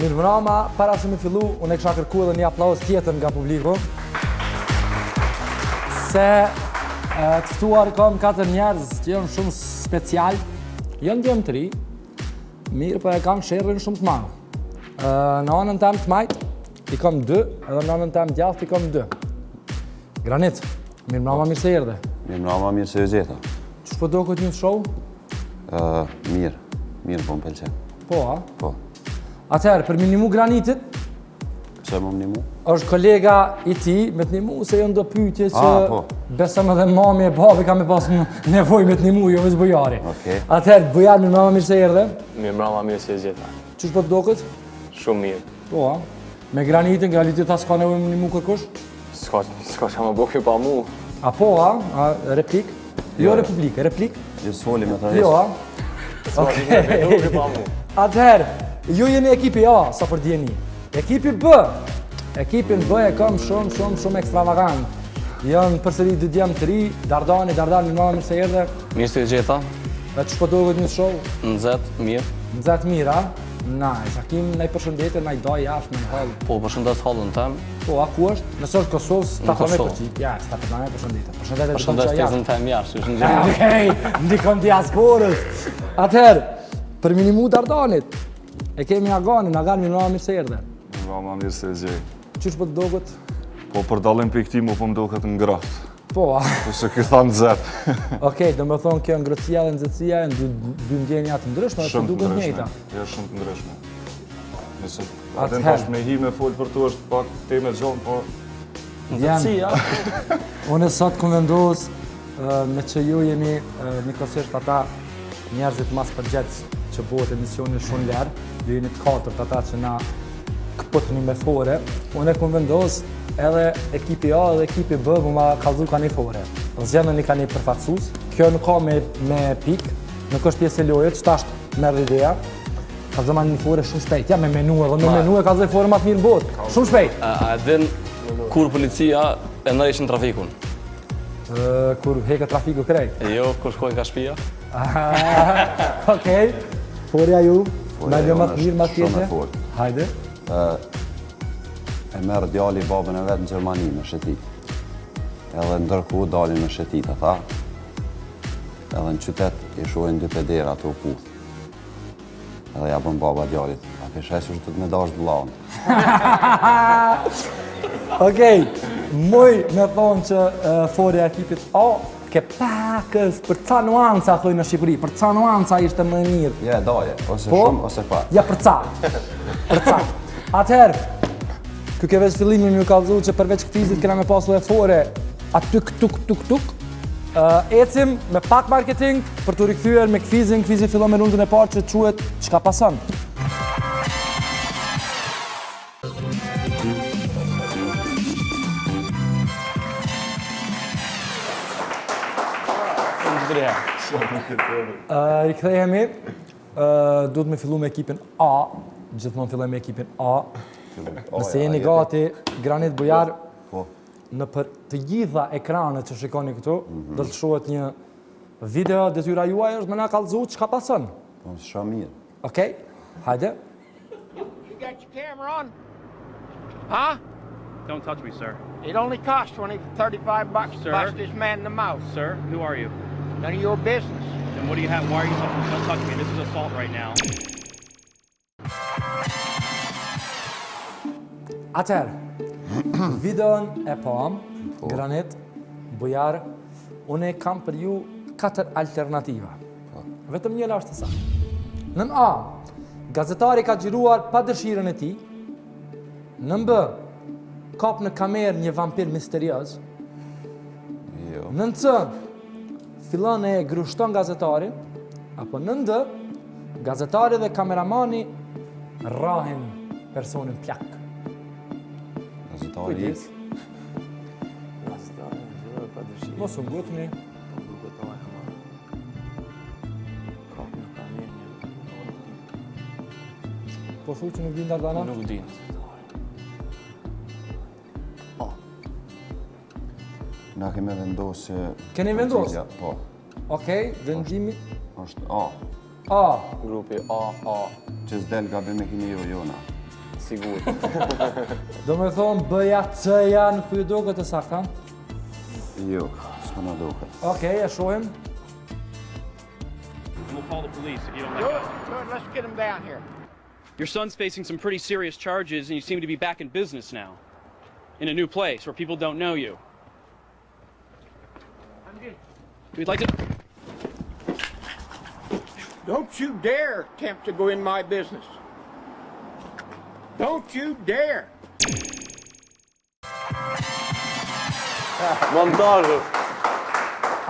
Mirë mbrëma, para se me fillu, unë e kisha kërkuar edhe një aplauz tjetër nga publiku. Se të ftuar kam 4 njerëz që janë shumë special, janë djemë të ri, mirë po e kam sherrin shumë të madh. Në anën tem të majt i kam 2, edhe në anën tem djathtë i kam 2. Granit, mirë mbrëma, mirë se erdhe. Mirë mbrëma, mirë se u gjeta. Ç'po do këtë një show? Mirë po më pëlqen. Po, a? Po. Atëherë, për minimu Granitit, Pse më mnimu? është kolega i ti, me të nimu se janë do pyetje që po. besëm edhe mami e babi ka me pas nevojë me të nimu, jo veç bujari. Okej. Atëherë, bujar, mirë mbrëma, mirë se erdhe. Mirë mbrëma, mirë se gjeta. Ç'është po të dokët? Shumë mirë. Po, a? Me Granitin, Graniti ta s'ka nevojë me nimu kërkush? S'ka që më bëhë pa mu. A po, a? Replik? Jo republik, replik? Ju s'foli me të Jo, hesh. a? S'ka që më bëhë pa mu. Atëherë, ju jeni ekipi A, sa për djeni. Ekipi B. Ekipin B e kam shumë ekstravagant. Janë përsëri 2 djemë të ri, Dardani, mirë mbrëma, mirë se erdhe. Mirë se gjeta, E ç'po dohet një show? nëzet, mirë. Nxat mirë, a? Nice, a kim nëj përshëndetje, nëj doj jashtë, nëj hall. Po, përshëndes hallën tem. Po, a ku është? Nëse është Kosovë, s'ta përmej Kosovë. përqit. Ja, s'ta përmej përshëndetje. Përshëndetje të Përshëndes kom që tezën jashtë. tem jashtë, është në Okej, ndikon diasporës. Atëherë, për minimu Dardanit, e kemi Aganin, Agan mirë mbrëma, mirë se erdhe. Mirë mbrëma, mirë se gjej. Qysh po të dogut? Po për dallim për këti mu po më duket ngraht. Po, a? Po se këtha në zet. Okej, do më thonë kjo ngrëtësia dhe nxehtësia janë dy ndjenja të ndryshme, dhe të Shumë të duket ndryshme. njëjta. Ja, shumë të ndryshme. Nëse Atëherë. atë tash me hi me fol për tu është pak teme gjonë, po Nëzëtësia. Unë sot ku vendos me që ju jeni njëkohësisht ata njerëzit mas përgjithës që bëhet emisioni shumë lërë, ju jeni të 4 ata që na këpëtni me fore, unë e ku vendos edhe ekipi A dhe ekipi B më ma kallzu ka një fore. Zgjedhën ka një përfaqësues. Kjo nuk ka me pik, nuk është pjesë e lojës, që tash merr ideja. Kallzoj një fore shumë shpejt. Ja me menu edhe me menu e kallzoj fore më të mirë në botë. Shumë shpejt. A din kur policia e ndërheqin trafikun? Kur heke trafiku krejt. Jo, kur shkoj ka shtëpia. Okej. Forja ju, na lë më të mirë, më Shumë tjetër. e fort. Hajde. E merr djali babën e vet në Gjermani me shetit. Edhe ndërkohë dalin me shetit ata. Edhe në qytet i shohin 2 pedera ato puth. Edhe ja bën baba djalit. A ke shesur të të me dash vllaun? Okej. Moj me thonë që forja e ekipit A ke pakës për ca nuanca thoj në Shqipëri, për ca nuanca ishte më e mirë. Ja, daje, ose Po? shumë ose pak. Ja, për ca. Për ca. Atëherë, ky ke veç fillimin më kallëzu që përveç këtizit kena me pasu e fore aty tuk. Ecim me pak marketing për të rikthyer me kvizin. Kvizi fillon me rundën e parë që quhet çka pason. Rikthehemi. Duhet me fillu me ekipin A. Gjithmonë filloj me ekipin A. Nëse jeni gati, Granit Bujar, Po. në për të gjitha ekranet që shikoni këtu, do të shohet një video, detyra juaj është me na kallëzu çka pason. Po, shumë mirë. Okej? Hajde. You got your camera on? Huh? Don't touch me, sir. It only costs $35 to Sir? bust this man in the mouth. Sir, who are you? None of your business. And what do you have? Why are you touching me? Don't touch me. This is assault right now. Atëherë, videon e pam, Granit, Bujar, unë kam për ju 4 alternativa. Vetëm një është sa. Nën A, gazetari ka xhiruar pa dëshirën e tij. Nën B, kap në kamerë një vampir misterioz. Jo. Nën C, fillon e grushton gazetarin. Apo nën D, gazetari dhe kameramani rrahin personin plak. Gazetari Kujdes. Mos u ngutni. Po thu që nuk din Dardana? Nuk din. Na kemi vendosë... Keni vendos? Ja, po. Okej, vendimi Është A. A. Grupi A. Që s'del gabim e kini jo jona. Sigur. Do me thonë B-ja, C-ja, nuk për ju do këtë sakta? Jo, s'ka në duket. Okej, e shohim. And we'll call the police if you don't Good, like it. good. Let's get him down here. Your son's facing some pretty serious charges, and you seem to be back in business now. In a new place where people don't know you. We'd like to... Don't you dare attempt to go in my business. Don't you dare. Montazhu.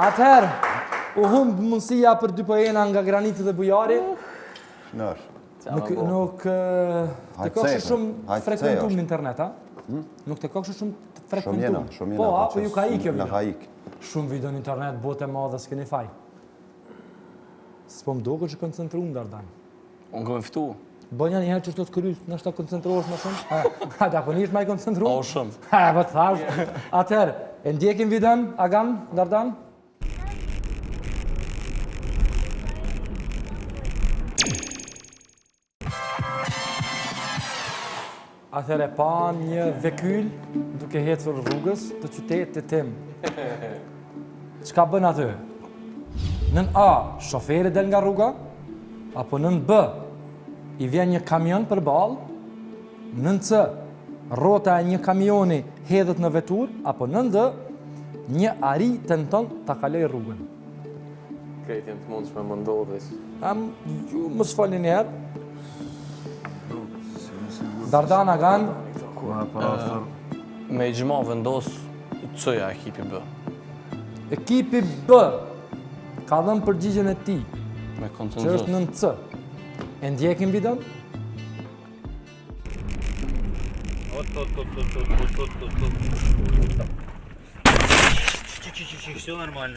Atëherë, u humb mundësia për 2 pojena nga Graniti dhe Bujari. Nësh. Nuk të kokshë shumë frekuentum në internet, a? Nuk të kokshë shumë të frekuentum. Shumë jena. Po, a, po ju ka ik jo Në video. ka ik. Shumë video në internet, bote madhe, s'keni faj. S'po më duke që koncentru në Dardan. Unë këmë ftu. Bënja një herë që shto të krys, në shto koncentruosh më shumë? Hajde, apo një ishtë ma i koncentru? O, shumë. Ha, po të thash. Atëherë, e ndjekim videon, Agan, Dardan? Atëherë e pa një vekyll duke hecur rrugës të qytetit tim. Çka bën aty? Nën A, shoferi del nga rruga, apo nën B, i vjen një kamion për balë, nën C, rrota e një kamioni hedhet në vetur, apo nën D, një ari tenton ta kaloj rrugën. Krejt jem të mund që me më ndodhis. Ju mos falni një herë. Dardan Agan, Me i gjma vendos C-ja ekipi B. ekipi B ka dhënë përgjigjen e tij, Me që konsenzus. është nën C. E ndjekim videon?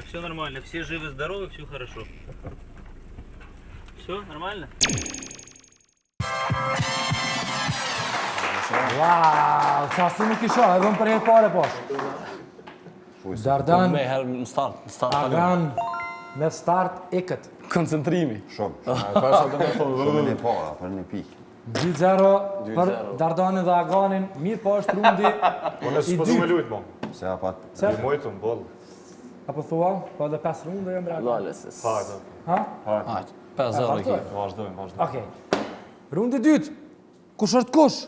Все нормально, все живы, здоровы, все хорошо. Все нормально? Wow, sa si nuk isha, edhe më për herë pare poshtë. Dardan Me herë në start. Në start kalon. Agan me start ikët. Koncentrimi. Shumë. Shumë një para, për një pikë. 2-0 për Dardanin dhe Aganin. Mirë po është rundi Unë i s'po du me dytë. lujt, mo. Se apat. Se? I mojtëm, boll. Apo thua, po edhe 5 runde jam rrë. Lalesis. Hajde. Ha? Hajt. 5-0 vazhdoj. ekipi. Vazhdojmë. Okej. Rundi dytë. Kush është kush?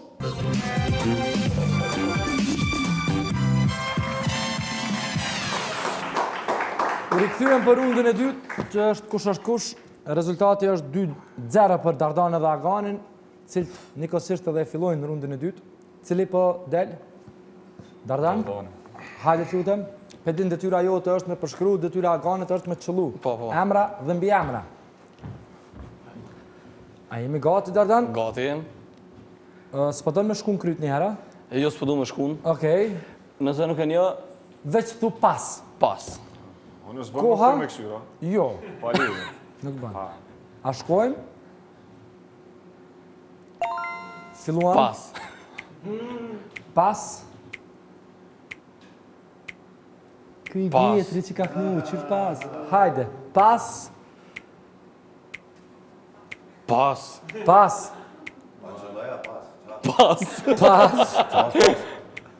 U rikthyem për rundën e dytë, që është kush është kush. Rezultati është 2-0 për Dardanin dhe Aganin, cilët nikosisht edhe e fillojnë në rundën e dytë. Cili po del? Dardan? Hajde të lutem. Pedin detyra jote është me përshkru, detyra Aganit është me qëllu. Po. Emra dhe mbi emra. A jemi gati, Dardan? Gati jem. S'po don me shku në kryt një hera? E jo s'po du me shkun. Okej. Nëse nuk e një, Veç thu pas. pas. Unë s'bën Koha? më me këshyra. Jo, Pa lidhje. nuk bën. A shkojmë? Filluam? Pas. Pas. Ky Pas. vjetri që ka knu, qysh pas? Hajde, pas, Pas. pas, Pas. pas.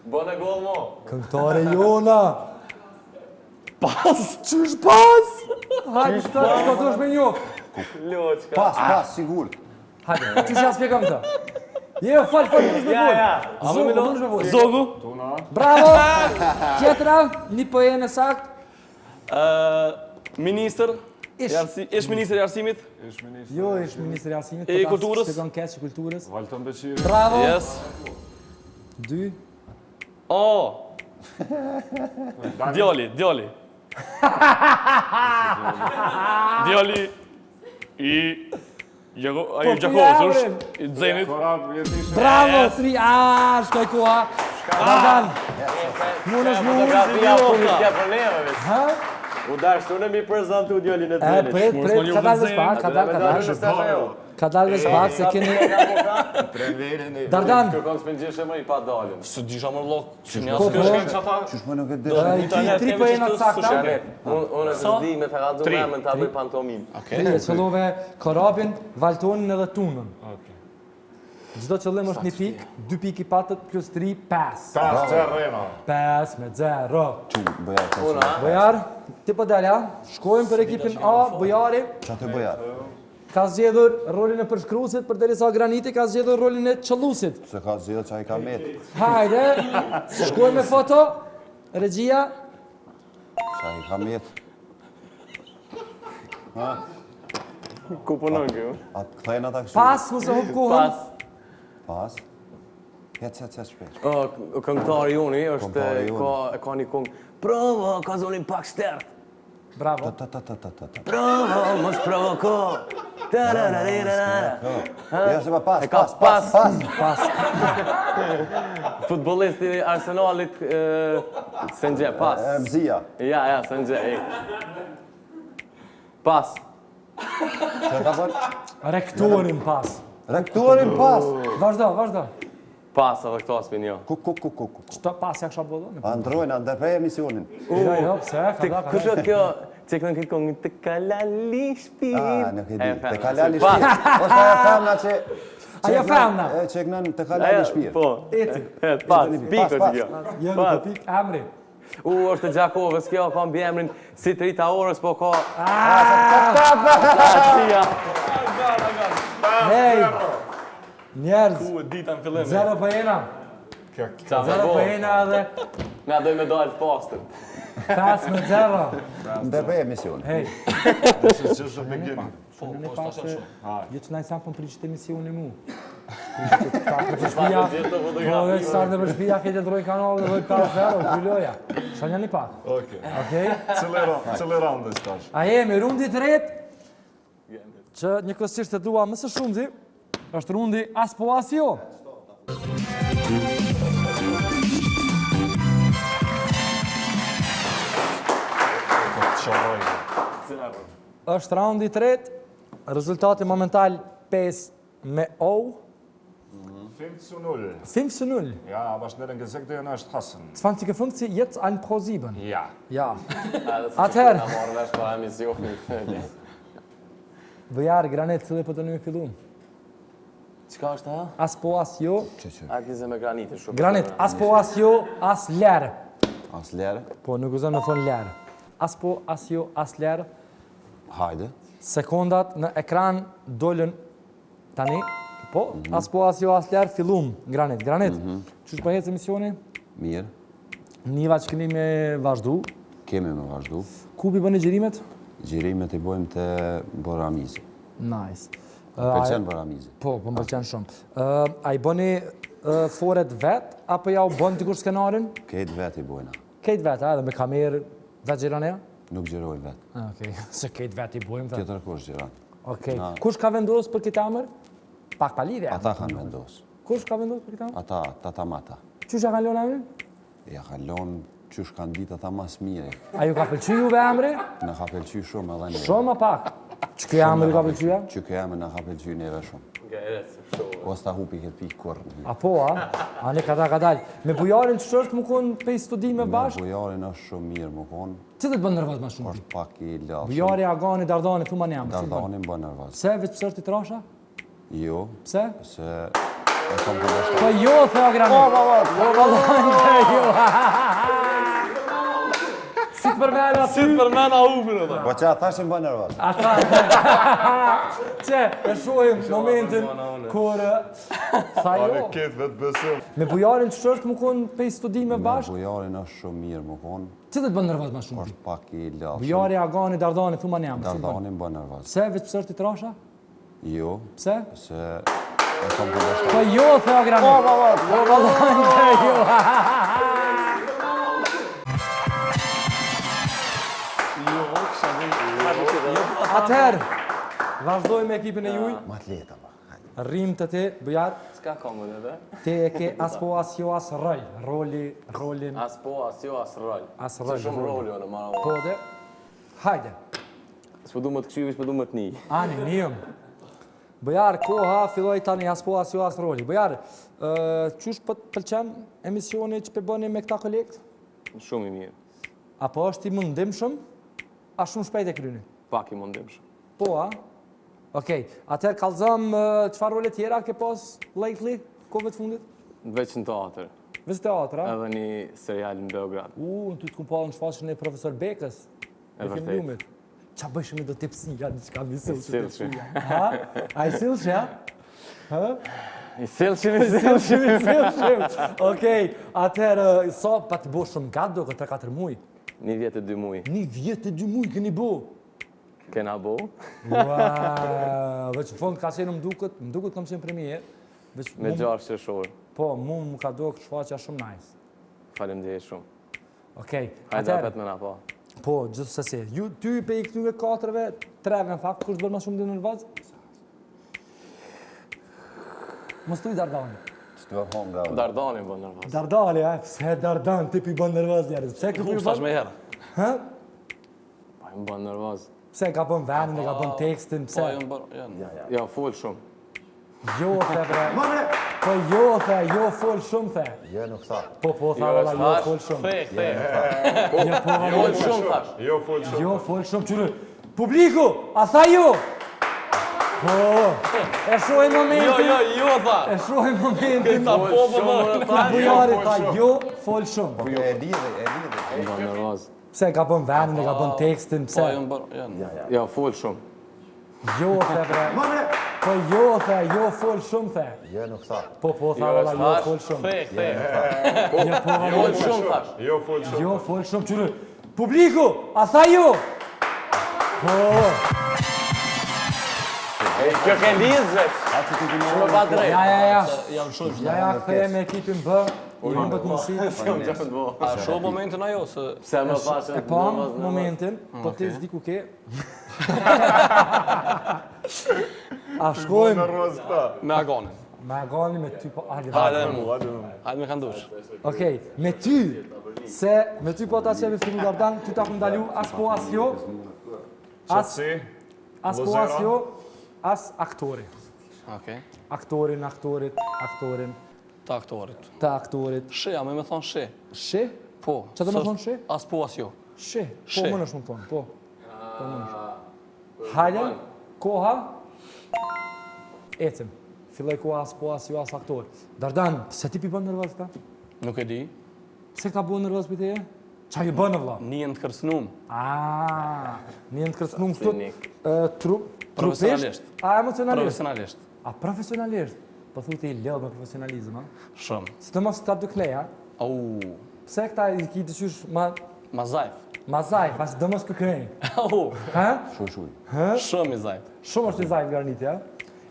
Bën e gol mo. Këngëtare jona. Pas. Qysh pas? Hajde, shko të është me njof. Loqka. Pas, sigur. Hajde, qysh ja spjekam të? Jo, fal, nuk është me vol. A me Zogu, Milo? nuk është me vol. Zogu. Bravo! Tjetra, një pojene sakt. Ministër. Ish. Ish ministër i arsimit. Ish ministri. Jo, është ministri i arsimit. E kulturës? Shpjegon keq i kulturës. Valton Beqiri. Bravo! Yes. 2. O. Djali. Djali i Gjakovës është i Xenit. Korab, jeti ishe. Bravo, 3. Shkoj koha. Dardan. Mund është mund. Ha? U dashtu në mi prezentu djallin e E, pret, ka dalë spak, ka dalë. Ka dalë spak, se keni... Dardan. Kërkon s'me gjishe më i pa dalin. Së disha më lok. Që një Po, asë po. Qysh më nuk e di. 3 pojena sakta. Unë e të zdi me të radu me më të bëj pantomim. 3, qëllove Korabin, Valtonin edhe Tunën. Çdo qëllim është 1 pikë, 2 pikë i patët plus 3, 5. 5-0. 5-0. Bojar, Bojar, ti po dalja, shkojmë për ekipin A, Bojari qa të bojar? ka zgjedhur rolin e përshkruesit përderisa Graniti ka zgjedhur rolin e qelluesit. Se ka zhjithë qa i ka metë. Hajde, shkojmë me foto. Regjia, Qa i ka metë. Ku punon kjo? Atë këthejnë ata kështu. pas mos e hub kohën. Pas. Hec shpesh. Këngëtari joni është Këngëtari joni. ka një këngë. Provo, ka zonin pak sterk. Bravo. Provo, mos provoko. Ja, se pas. E ka pas. Pas. Futbollisti Arsenalit Senxhe, pas. Mzia. Ja, Senxhe. Pas. Që ta bërë? Rektorin pas. Rektorin pas. Vazhdo. Pas, edhe këto aspin jo. Ku. Çto pas ja kisha bëllë? Pa ndrojnë, ndërprej emisionin. Jo, pse? Kush është kjo? Që kënë këtë këngë të kalali shpirë. Nuk e di. Të kalali shpirë. Ose aja femna që... Aja femna. Që e kënën të kalali shpirë. Po. Eci. Pas, piko që kjo. Jo, nuk pik emri. Është Gjakovës, kjo ka mbi emrin si të rita orës, po ka... Hej! Njerëz, Ku e dita në fillim. 0 për 1. 0 për 1 edhe Na doj me dojnë pastën. 5-0. Ndërprej emisionin. Hej, This is just the beginning. jo që na i sa për prisht emisioni mu. Për shpia, po dhe që sarë dhe për shpia, kejtë të rojë kanal dhe dojë 5-0, kryloja. Shanja një pak. Okej. Okej? Cili round është tash? A jemi rundi të tretë, që një kësisht të dua mësë shumëzi, është rundi as po as jo. Është raundi i tretë, rezultati momental 5-0. 5-0. 5-0. Ja, aber schnell in gesagt, der ist hassen. 20 funktie jetzt ein Pro7. Ja. Ja. Atëherë. Na morë vesh pa emisionin. Bojar, Granit, cili për të një fillun. Qka është ha? As po as jo. A këtizë me granitin shumë. Granit, as po as jo, as lerë. As lere. Po, nuk uzon me thonë lerë. As po as jo, as lerë. Hajde. Sekondat në ekran dolën tani. Po, as po as jo, as lerë, fillum. Granit, qysh po hecë emisioni? Mirë. Niva që keni me vazhdu. Kemi me vazhdu. Ku bi bëni gjirimet? Gjirimet i bojmë të Boramizi. Nice. Pëlqen Boramizi. Po, më pëlqen shumë. A i bëni foret vet, apo ja u bën dikur skenarin? Kejt vet i bojna. Kejt vet, edhe me kamerë, vet gjironeja? Nuk gjiroj vet. Okej, se kejt vet i bojmë. Tjetër kush gjiron. Okej. Kush ka vendosur për këtë emër? Pak pa lidhje. Ata kanë vendos. Kush ka vendosur për këtë emër? Ata, tata mata. Qysh ja kanë lënë emrin? Ja kalon qysh kanë ditë ata mas mire. A ju ka pëlqy juve emri? Në ka pëlqy shumë edhe një. Shumë a pak. Që kjo emër ju ka pëlqyja? Që kjo emër në ka pëlqy neve shumë. Ose ta hupi këtë pikë kur. A po, a? A ne ka dalë. Me bujarin që është më konë pe studime bashkë? Bujarin është shumë mirë më konë. Që të të bënë nërvaz ma shumë? Është pak i lashë. Bujari, Agani, Dardani, thuma një emër. Dardani më bënë nërvaz. Pse, veç pësër të trasha? Jo. Pse? Se e kom të dashtë. Po jo, thea Granit. Po, si të përmena ty? Përmena hupin edhe. Po që ata që më bënë nërvaz. Që, e shohim momentin kur sa jo. Këtë vetë besëm. Me bujarin që është më konë pe studime bashkë? Bujarin është shumë mirë më konë. Që të të bënë nërvaz ma shumë? Është pak i lashë. Bujari, Agani, Dardani, thuma një emër. Dardani më bënë nërvaz. Pse, veç pësër të trasha? Jo. Pse? Se e kom të dashtë. Po jo, thea Granit. Po, jo. Atëherë, vazhdoj me ekipin e juj. Ma të leta, ma. Rrim të ti, Bujar, S'ka kongën edhe? te e ke as po as jo as rëj. Rolin, As po, as jo, as rol. as Se rëj. shumë roli o në marë. Po dhe, hajde. S'po du më të këshyvi, s'po du më të një. Ani, njëm. Bujar, koha, filloj tani as po as jo as roli. Bujar, qysh po të pëlqen emisioni që pe bëni me këta kolegët? Shumë i mirë. Apo është i mundim shumë? A shumë shpejt e kryni? Pak i mundim shumë. Po, a? Okej, atëherë kallëzëm çfarë role tjera ke pas lately, kohëve të fundit? Veç në teatr. Veç teatr, a? Edhe një serial në Beograd. Në ty të kumë pa në shfaqën e profesor Bekës. E vërtet. Filmumit. Qa bëjshme do tipsia, diçka misil që të Silshi. shuja. Ha? A i silshi, ha? Ha? I silshim. Okej, atëherë, sa pa të bo shumë gatë do këtë 3-4 muj? 1 vjet e 2 muaj. 1 vjet e 2 muj këni bo? Kena bo. Ua, veç në fond ka qenë më duket kam qenë premier. Me 6 qershor. Po, mu më ka do këtë shfaqja shumë nice. Faleminderit shumë. Okej, Hajde apet me na pa. po, gjithsesi, ty pe i këtyre 4-ve, 3-ve në fakt, kush bërë ma shumë dhe nervoz? Mos tuj Dardani. Shtuar hon nga Dardani bën nervoz. Dardani, pse Dardan ti pi bën nervoz njerëz? Pse Ku stash me herë? Hë? Pa më bën nervoz. Pse ka bën vendin, ka bën tekstin, pse? Po, janë bërë, Ja, fol shumë. Jo, the bre. Po jo fol shumë the. Jo, nuk tha. Po, tha valla, jo fol shumë. Jo, po, Fol shumë thash. Jo, fol shumë. Jo, fol shumë qyre. Publiku, a tha jo? Po, e shohim momentin. Jo tha. E shohim momentin. Fol shumë thash. Bujari tha jo, fol shumë. Po e lidhi. Më bën nervoz. Pse ka bën vendin, ka bën tekstin, Po, pse? janë bërë, janë. Ja, fol shumë. Jo, the bre. Po jo fol shumë the. Jo, nuk tha. Po, tha valla, jo fol shumë. Jo, po, Fol shumë thash. Jo, fol shumë. jo fol shumë qyre. Publiku, a tha jo? Po, Kjo ke lidhë. Shumë pa drejt. ja. Janë shumë. Ja, kthejmë me ekipin B. I humbët mundësi. A shoh momentin ajo, se... Pse më pas E pam momentin, po ti s'di ku ke. A shkojmë Nervoz këta. Me agonin. me agani me ty po hajde. Hajde me kandush. Okej, me ty. Se me ty po ta qemi fillu Dardan, ty ta ku ndalu as po as jo. As Si? po as jo, as aktori. Okej. Aktorin, Të aktorit. të aktorit. Shi, a me thonë shi. Shi? Po. Qa të me thonë shi? As po, as jo. Shi. Po Shi. më nësh më thonë, po. Po më nësh. Hajde, koha. Ecim. Filloj koha as po as jo as aktor. Dardan, se ti pi bën nervoz ta? Nuk e di. Se ka bën nervoz për teje? Qa ju bënë vlla? Njën të kërcnum. Një në të kërcnum këtu Klinik. trupisht? Profesionalisht. A emocionalisht? Profesionalisht. A profesionalisht? Po thu ti i lëll me profesionalizm, a? Shumë. Së të mos ta dy kleja, Au. pse këta i ki të qysh ma Mazajf. zaj, pas dë mos këkrej. Au. Ha? Shushuj. Shumë i zajf. Shumë është i zaj graniti, a?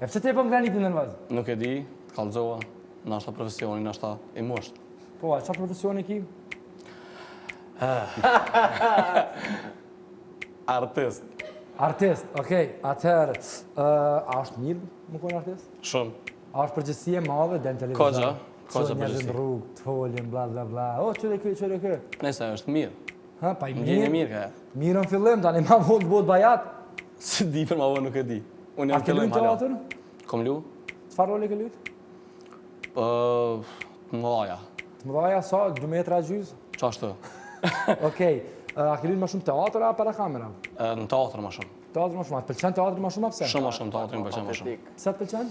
E pse ti e bëm graniti në nervoz? Nuk e di, kallëzova. Nashta profesioni, nashta i mosht. Po, a qa profesioni ki? Artist. Artist, okej. Atëherë, a është mirë më konë artist? Shumë. A është përgjësie madhe, den televizor? Kogja Qënë njerëzit përgjësi. në rrugë, të folin, bla bla bla. O, qëre kë. Nese, është mirë. Ha, pa i Ndjenjë mirë. mirë ka e. Mirë në fillim, tani ma vonë të botë bajat. Si di për ma vë nuk e di. Unë A jam ke fillim luajtur hala. teatër? Kom lu? Çfarë roli ke luajtur? Të mëdhaja. Të mëdhaja sa, 2 metra gjys? Qashtë? Okej, a ke luajtur më shumë teatër apo para kamera? Në teatr më shumë. Teatër më shumë, a të pëlqen teatri më shumë a pse? Shumë më shumë teatrin më pëlqen më shumë. Pse të pëlqen?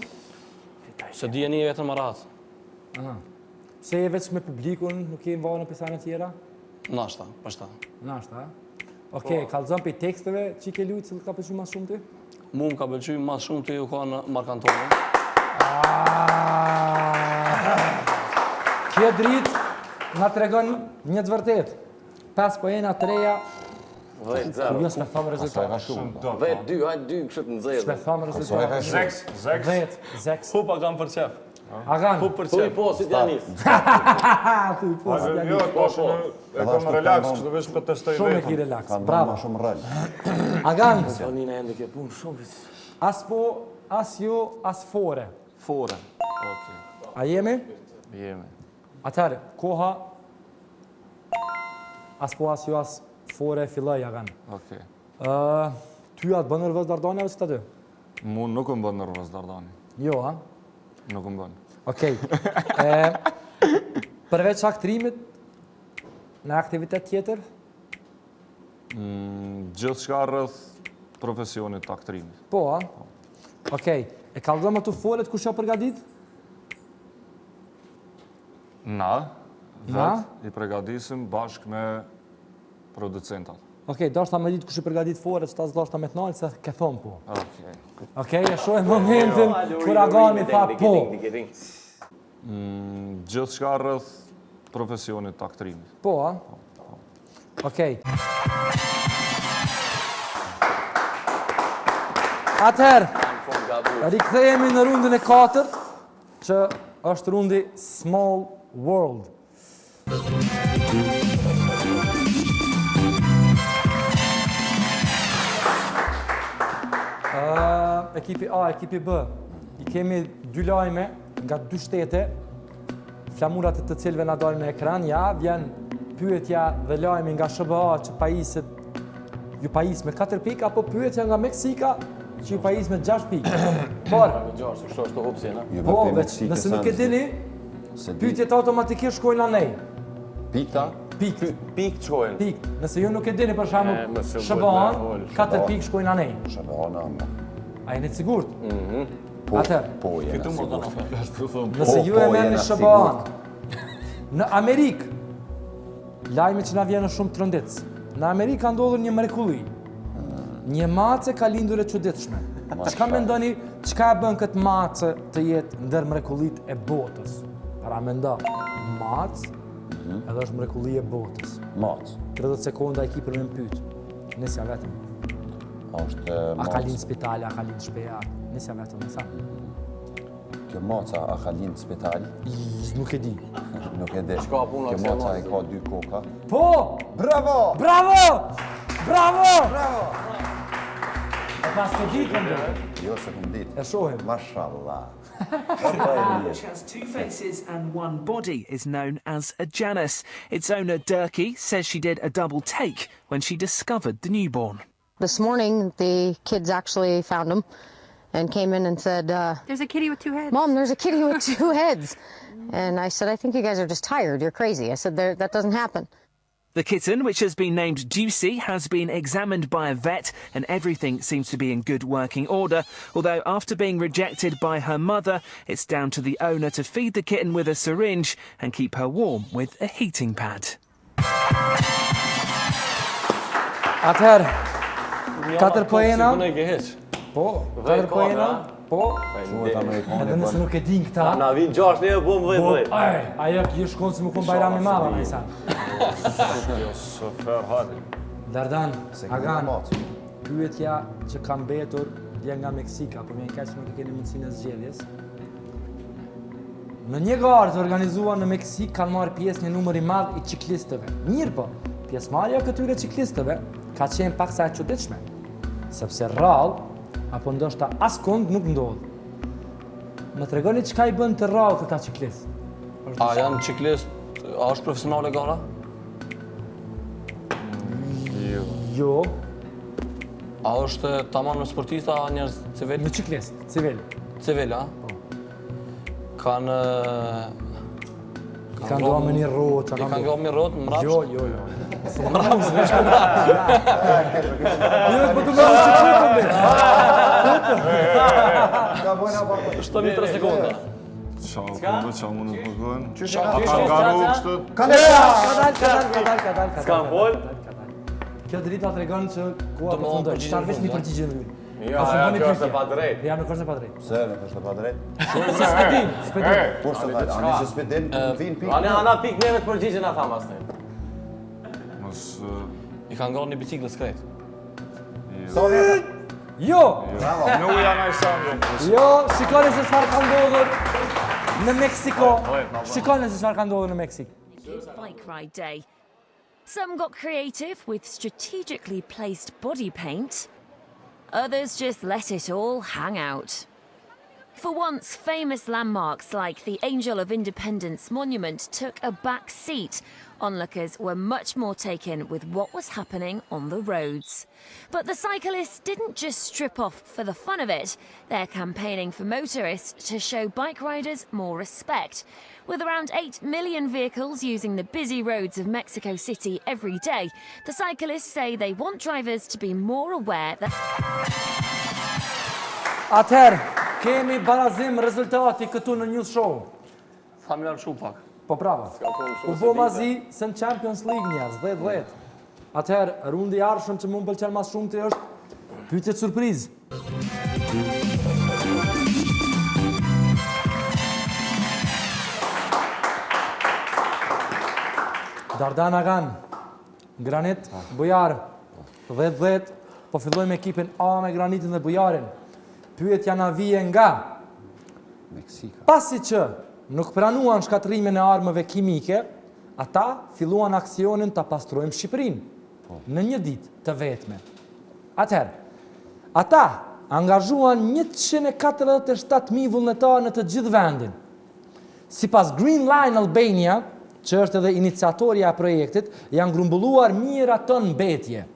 Se di e një vetëm më rahat. Aha. Se je veç me publikun, nuk je mvarë në pesane tjera? Nashta, pashta. Nashta, a? Okej, kallëzon për teksteve që i ke luajtur, cilët ka pëlqyer më shumë ti? Mu më ka pëlqy më shumë të ju ka në Mark Antoni. Kjo dritë na tregon një të vërtet. 5 po jena, 3-ja, Vëjt, jo s'me thamë rezultat. Ka shumë. Vëjt, 2, hajtë 2, kështë në S'me zedhe. thamë rezultat. Zeks. 10, Hupa kam për qef. Agan. Për Thuj po, si t'janis. Thuj po, si janë. Jo, tash e kam relax, që do vesh për testoj Shumë e vetëm. ki relax, Ka bravo. ndonjë shumë rëll. Agan, Nina e ndë ke punë shumë vëjt. as po, as jo, as fore. Fore. A jemi? Jemi. Atëherë, koha, as po, as jo, as fore, filloj, Agan. Okej. Ty atë bënë nervoz Dardani apo si të dy? Mu nuk më bën nervoz Dardani. Jo, a? Nuk më bën. Okej. Përveç aktrimit, në aktivitet tjetër, Gjithçka rreth profesionit të aktrimit. po, a? Okej, e kallëzëm ato folet kush ja përgatit? Na, Na? I përgatisim bashkë me producentat. Okej, dashta me ditë kush i përgatit folet, s'ta dashta me t'nalë se ke thonë po. Okej. Okej, e shohim momentin kur Agani tha po. Gjithë shka rrëth profesionit të aktrimit. Po, a? Okej. Atëherë, rikthehemi në rundën e 4, që është rundi Small World. Ekipi A, ekipi B. I kemi 2 lajme nga 2 shtete, flamurat të cilëve na dalin në ekran. Ja, vjen pyetja dhe lajmi nga SBA që ju pajis me 4 pikë, apo pyetja nga Meksika që ju pajis me 6 pikë. Por, po, veç, nëse nuk e dini, pyetjet automatikisht shkojnë në nej. Pika? Pikë. Pikë qojnë. Pikë. Nëse ju nuk e dini, për shembull, SBA-n, 4 pikë shkojnë në nej. Shabana, A jeni të sigurt? po, Atëherë, po jena sigurt. nëse ju e merrni SBA-n, në Amerikë, lajmi që na vjen është shumë tronditës. Në Amerikë ka ndodhur një mrekulli. Një mace ka lindur e çuditshme. Çka mendoni, çka e bën këtë mace të jetë ndër mrekullitë e botës? Para mendo, mace, edhe është mrekulli e botës. Mac. 30 sekonda ekipi më pyet. Nisja vetëm. Është A ka lind mac. spitale, a ka lind shtëpia? Nisja vetëm, sa? Kjo maca a ka lind spitali? Nuk e di. Nuk e di. Shka puna Kjo kësaj maca mace. e ka 2 koka. Po! Bravo! Bravo! Bravo! E pas të ditën dhe. Jo se këm dit. E shohim. Mashallah. Which has 2 faces and 1 body, is known as a Janus. Its owner, Durkee, says she did a double take when she discovered the newborn. This morning, the kids actually found him and came in and said, There's a kitty with 2 heads. Mom, there's a kitty with 2 heads. And I said, I think you guys are just tired. You're crazy. I said, that doesn't happen. The kitten, which has been named Juicy, has been examined by a vet and everything seems to be in good working order, although after being rejected by her mother, it's down to the owner to feed the kitten with a syringe and keep her warm with a heating pad. Atëherë, 4 poena. Po, 4 kamera. poena. Po. Shuhet amerikane. Edhe nëse nuk e din këta. Na vin 6, ne bëm 10. Ajo kjo shkon se më kon Bajrami Mama më sa. Shofer hadi. Dardan, Se kemi Hagan, mac. pyetja që ka mbetur vjen nga Meksika, po vjen kaq që nuk e keni mundësinë e zgjedhjes. Në një garë të organizuar në Meksik kanë marrë pjesë një numër i madh i ciklistëve. Mirë po, pjesëmarrja e këtyre ciklistëve ka qenë paksa e çuditshme, sepse rrallë apo ndoshta askund nuk ndodh. Më tregoni çka i bën të rrallë këta ciklistë? A janë ciklist, a është profesionale gara? Jo, A është tamam në sportista, a njerëz civil? në ciklist, civil. Civil, a? Kanë... I kanë doa me një rrot, I kanë gëmë një rotë, më mrapsht? Jo. Jo, po të më rrëtë. 73 sekonda. Qa mundet më gënë? Qyshe A kanë garu kështë? Ka S'kan fol? Kjo drita të regonë që ku a përfundoj, që tarë veç një përgjigje në rrë. Jo, kjo është e pa drejt. Ja, nuk është e pa drejt. Se nuk është e pa drejt. Se s'pedim, s'pedim. Por se dajt, ani se s'pedim, vin pikë. Ana pik neve të përgjigje na tham asnjë. Mos... I kanë ngrohur një biciklë skret. Sa vjetë? Jo, Nuk janë ai sa jo, shikoni se çfarë ka ndodhur në Meksiko. Shikoni se çfarë ka ndodhur në Meksik. Bike ride day. Some got creative with strategically placed body paint. Others just let it all hang out. For once, famous landmarks like the Angel of Independence Monument took a back seat. Onlookers were much more taken with what was happening on the roads. But the cyclists didn't just strip off for the fun of it. They're campaigning for motorists to show bike riders more respect. With around 8 million vehicles using the busy roads of Mexico City every day, the cyclists say they want drivers to be more aware that... Atëherë, kemi barazim rezultati këtu në News Show. Familjar shumë pak. Po bravo. U bo mazi se në Champions League njerëz, 10-10. Atëherë, rundi i ardhshëm që më pëlqen mas shumë të është pyetje surprizë. Dardan Agan, Granit, Bujar, 10-10, po filloj me ekipin A me Granitin dhe Bujarin. Pyetja na vije nga Meksika. pasi që nuk pranuan shkatrimin e armëve kimike, ata filluan aksionin të pastrojmë Shqipërinë në një ditë të vetme. Atëherë, ata angazhuan 147.000 vullnetarë në të gjithë vendin. Sipas Green Line Albania, që është edhe iniciatorja e projektit, janë grumbulluar mijëra tonë mbetje.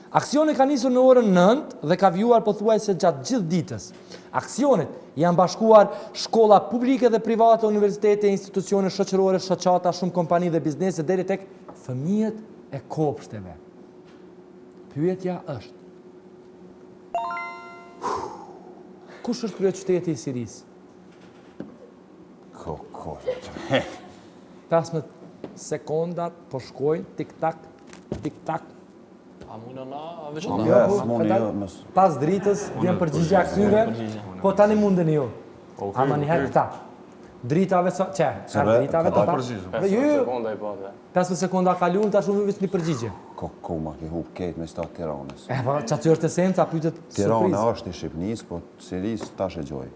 Aksioni ka nisur në orën 9 dhe ka vjuar pothuajse gjatë gjithë ditës. Aksionit janë bashkuar shkolla publike dhe private, universitete, institucione shoqërore, shoqata, shumë kompani dhe biznese deri tek fëmijët e kopshteve. Pyetja është: kush është kryeqyteti i Sirisë? 15 sekondat po shkojnë, tik-tak, tik-tak. A mundë na, a veç Pas dritës, vjen përgjigja këtyre, po tani mundeni ju. Ama njëherë këta. Dritave, që? Dritave të ta? sekonda i pate. 15 sekonda kalun, ta shumë veç një përgjigje. Koma ki hup ketë me statë Tiranës. Po, që aty është esenca, pytet Tirana surprizë. është i Shqipnis, po Siris tash e gjoj.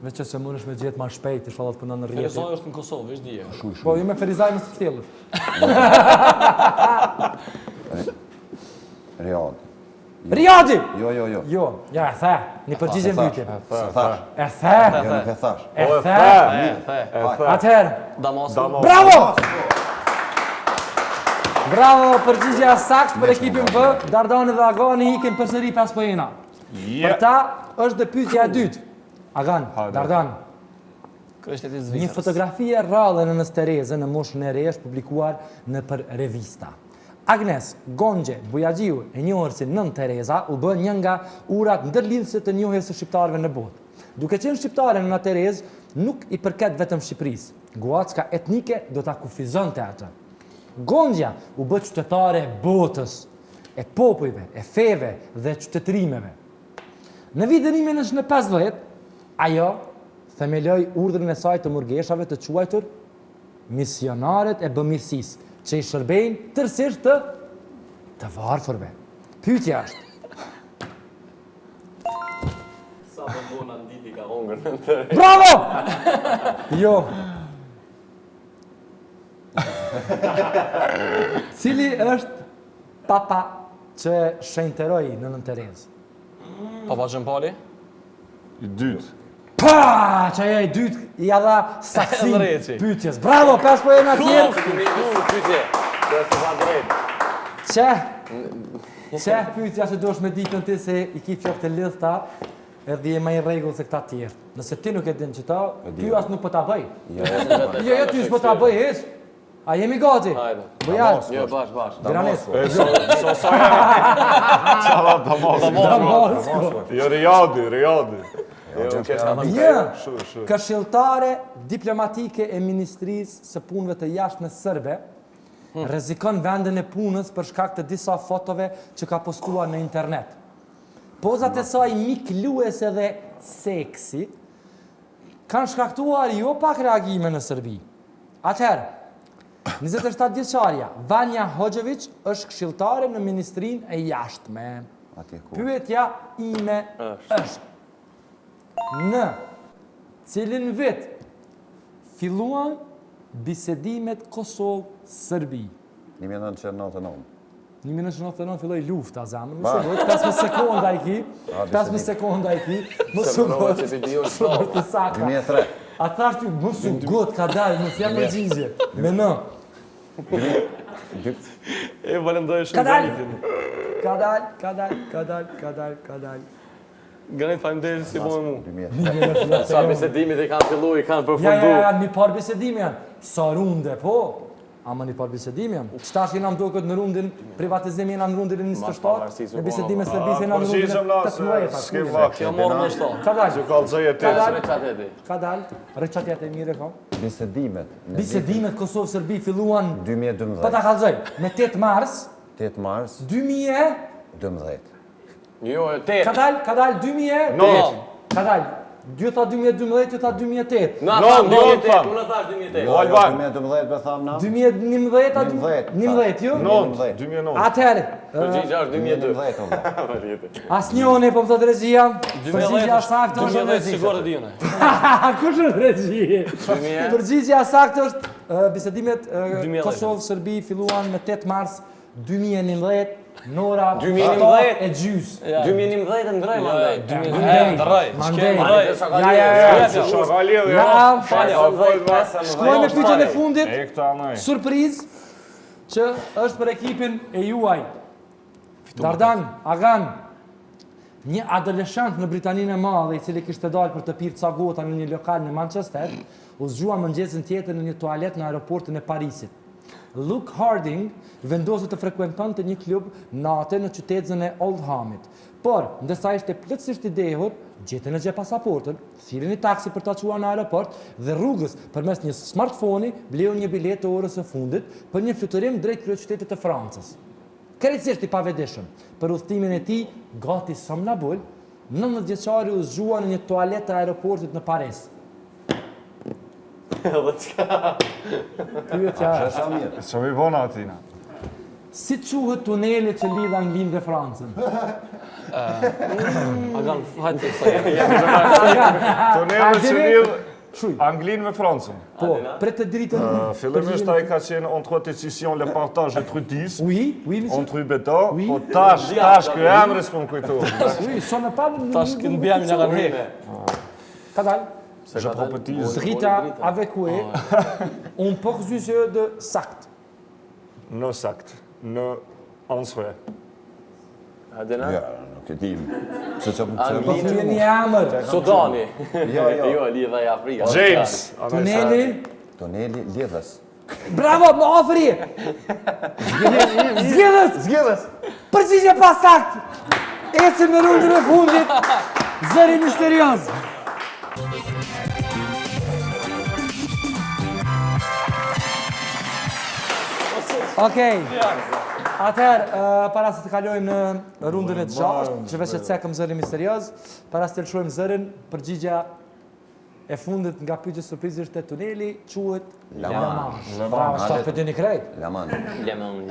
Veç që se mund është me gjetë ma shpejt, i shalat përna në rjeti. Ferizaj është në Kosovë, veç dhije. Po, ju me Ferizaj më së ftjellët. Riad. Riyadi! Jo. Jo, ja, e the, një përgjigje në pyetje. Se thash. E the, Jo, nuk e thash. the. Atëherë, Damasku. bravo! Bravo, përgjigja sakt për ekipin B, Dardani dhe Agani ikin përsëri pas pojena. Për ta është dhe pyetja e dytë. Agan, Dardan, Kryeqyteti i një Zvicrës. fotografi e rrallë në Nës Tereze në moshën e re është publikuar në për revista. Agnes Gongje Bujaxhiu, e njohur si Nën Tereza, u bë një nga urat ndërlidhëse të njohjes së shqiptarëve në botë. Duke qenë shqiptare Nëna Terezë nuk i përket vetëm Shqipërisë. Guacka etnike do ta kufizonte atë. Gongja u bë qytetare e botës, e popujve, e feve dhe qytetërimeve. Në vitin 1950, ajo themeloi urdhrin e saj të murgeshave të quajtur misionaret e bëmirësisë, që i shërbejnë tërësisht të varfërve. Pyetja është: Sa bombona nditi ka hongër në të bravo! Jo. Cili është papa që shenjteroi Nënën Terezë? Papa Gjempali? I dytë. Pa, që aja i dytë i adha saksin Drejti. pyetjes. Bravo, 5 pojena tjerë. Pyetje. Do të va drejt. Që pyetja që duhesh me ditën ti se i ki flokë të lidhta, edhe je më i rregull se këta të tjerë. Nëse ti nuk e din që ta, ty as nuk po ta bëj. Jo, ty s'po ta bëj hiç. A jemi gati? Hajde. Bujar. Jo, bash. Granit. Qala Damasku. Jo, Riadi. Një këshilltare diplomatike e Ministrisë së Punëve të Jashtme serbe rrezikon vendin e punës për shkak të disa fotove që ka postuar në internet. Pozat e saj mikluese dhe seksi kanë shkaktuar jo pak reagime në Serbi. Atëherë, 27 vjeçarja Vanja Hoxhević është këshilltare në Ministrinë e Jashtme. Pyetja ime është: në cilin vit filluan bisedimet Kosovë-Serbi? 1999. 1999 filloi lufta, zamër. Mos u bëj 15 sekonda i ki. 15 sekonda i ki. Mos u bëj. 2003. A thash ty mos u got ka dalë, mos jam përgjigje. Me në. E valendoj shumë. Ka dal. Granit faleminderit si bën mu. Sa bisedimit e kanë filluar, i kanë përfunduar. Ja, mi par bisedimi janë. Sa runde, po. Ama një par bisedimi jam. Qëtash jena më duket në rundin, privatizimi jena në rundin 27, në bisedime Serbisë jena në rundin 18. Kjo morë më shto. Ka dal? Ka dal? Rëqatjet e mire ka? Bisedimet Kosovë-Serbi filluan 2012. Pa ta kalzoj, me 8 mars 8 mars 2012. Jo, 8. Ka dal 2008. Ka dal. Ju tha 2012, ju tha 2008. Na thamë 2008, unë thash 2008. Jo, 2012 be tham na. 2011, ju? 2009. Atëherë. Përgjigja është 2012. Asnjëri po më thot regjia. Përgjigja saktë është 2010 sigurt e diunë. Kush është regji? Përgjigja saktë është bisedimet Kosovë-Serbi filluan me 8 mars 2011. Nora 2011 e gjys. 2011 ndroj mandej. Shkoj me pyetjen e fundit. Surprizë që është për ekipin e juaj. Dardan Agan, një adoleshent në Britaninë e Madhe, i cili kishte dalë për të pirë ca gota në një lokal në Manchester, u zgjua mëngjesin tjetër në një tualet në aeroportin e Parisit. Luke Harding vendosi të frekuentonte një klub natë në qytetin e Oldhamit. Por, ndërsa ishte plotësisht i dehur, gjete në gjep pasaportën, thirrën një taksi për ta çuar në aeroport dhe rrugës përmes një smartphone bleu një biletë të orës së fundit për një fluturim drejt kryeqytetit të Francës. Krejtësisht i pavetëdijshëm për udhëtimin e tij, gati somnambul, 19 vjeçari u zgjua në një tualet të aeroportit në Paris. Sa mi bona atina? Si quhet tuneli që lidh Anglinë dhe Francën? Agan, hajtë të Tuneli që lidh Anglinë me Francën. Po, për të dritën... Fillimisht ai ka qenë entre décision le partage et trudis. Oui, monsieur. Entre beta, po tash ky emri s'po më kujtohet. Oui, sono pas... Tash kënë bëjmë nga kanë hekë. Ka dal? Je prophétise. Drita avec oui, on poursuit de sakt. Në sakt, në ansve. Adena? Ja, nuk e dim. Se që Po të një emër. Sudani. Jo, lidha e Afrika. James. Tuneli Lidhës. Bravo, më ofri! Zgjedhës! Përgjigje pa sakt! Ecim në rundën e fundit, zëri misterios. Okej. Atëherë, para se të kalojmë në rundën e 6, që veç e cekëm zërin misterios, para se të lëshojmë zërin, përgjigja e fundit nga pyetja surprizë është tuneli quhet Laman. Bravo, sa për dini krejt? Laman.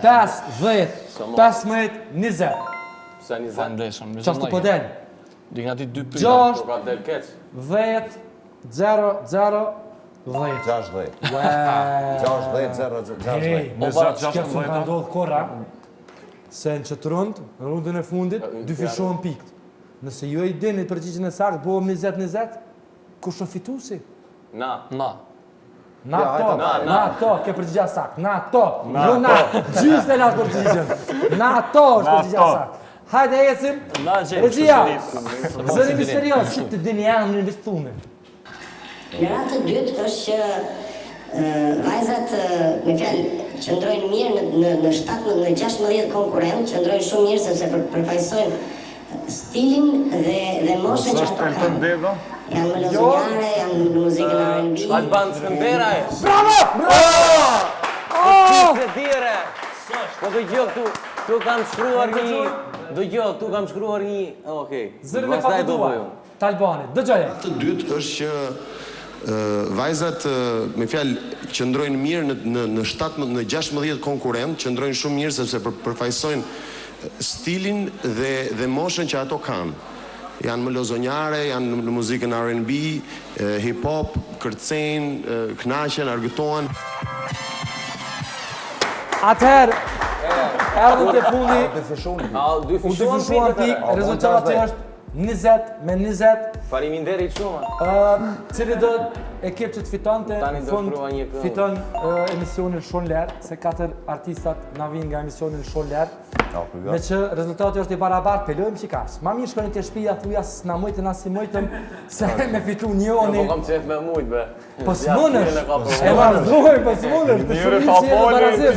5, 10, 15, 20. Sa 20. Qaftë po del? Dhe nga ti 2 pyetje. 6, Ka del keq. 10, 0, 0, 10. 60. 60, 0, 60. Shkja së ka ndodhë kora, se në qëtë në rundën e fundit, dy fishohen pikt. Nëse ju e i dini përgjigjen e saktë, bohëm 20-20, kush është fituesi? Na, ke përgjigja saktë. Jo na, gjysë e na përgjigjen. Nato është përgjigja saktë. Hajde ecim. Regjia, zëri misterios, si të dini janë në investume. Në radhë të dytë është që vajzat me fjalë qëndrojnë mirë në 16 konkurrent, qëndrojnë shumë mirë sepse përfaqësojnë stilin dhe moshën që ato kanë. Janë më lozonjare, janë në muzikën R&B. Atë bandë skëmbera e. Bravo! Se tire! Po do gjë këtu kam shkruar një... Do gjë këtu kam shkruar një... Okej. Zërin e pakutuar. Talbani, dëgjoje. Të dytë është që vajzat me fjalë qëndrojnë mirë në 16 konkurrent, qëndrojnë shumë mirë sepse përfaqësojnë stilin dhe moshën që ato kanë. Janë më lozonjare, janë në muzikën R&B, hip-hop, kërcejnë, knaqen, argëtohen. Atëherë, erdhëm të fundi, Dy unë të fishuan pik, rezultati është 20 me 20. Faleminderit shumë. Cili do ekip që të fitonte, Tani në do fund shkruaj një këngë. fiton emisionin Shon Ler, se 4 artistat na vinë nga emisionin Shon Ler. Me që rezultati është i barabartë, pelojmë që kash. Ma mirë shkoni të shtëpia thuja s'na mujtën as si mujtëm, se me fitu njoni. Po kam qef me mujt be. Po s'munësh, e vazhdoj, po s'munësh, të shumë që e në barazim.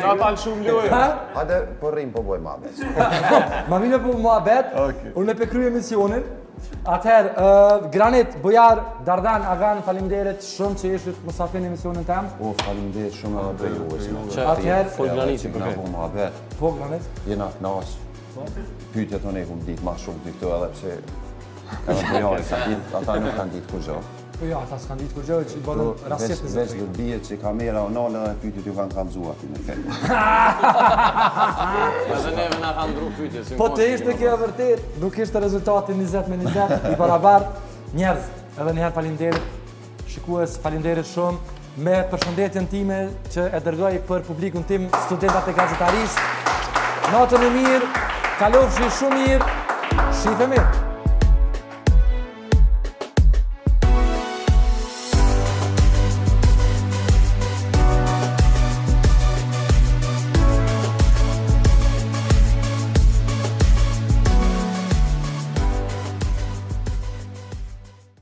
Natal shumë lojë. Hajde, po rrim po boj muhabet. Ma mirë po muhabet, unë me pekry emisionin. Atëherë, Granit, Bujar, Dardan, Agan, faleminderit shumë që ishit musafir në emisionin tem. Faleminderit shumë edhe për ju. Atëherë, Po Graniti Na po muhabet. po Granit. Jena knaq. Pyetjet unë e kum ditë më shumë ti këtu edhe pse edhe Bujar sa ditë ata nuk kanë ditë kur gjë. Po ja, ata s'kan ditë kur gjë, që i bënë rastet në Veç do të bie që kamera onale dhe pyetjet ju kanë kamzuar aty në fakt. Edhe neve na kanë ndru pyetje. Po të ishte kjo e vërtet, nuk ishte rezultati 20-20, i barabartë. Njerëz, edhe njëherë faleminderit, shikues, faleminderit shumë, me përshëndetjen time që e dërgoj për publikun tim, studentat e gazetarisë. Natën e mirë, kalofshi shumë mirë, shifemi.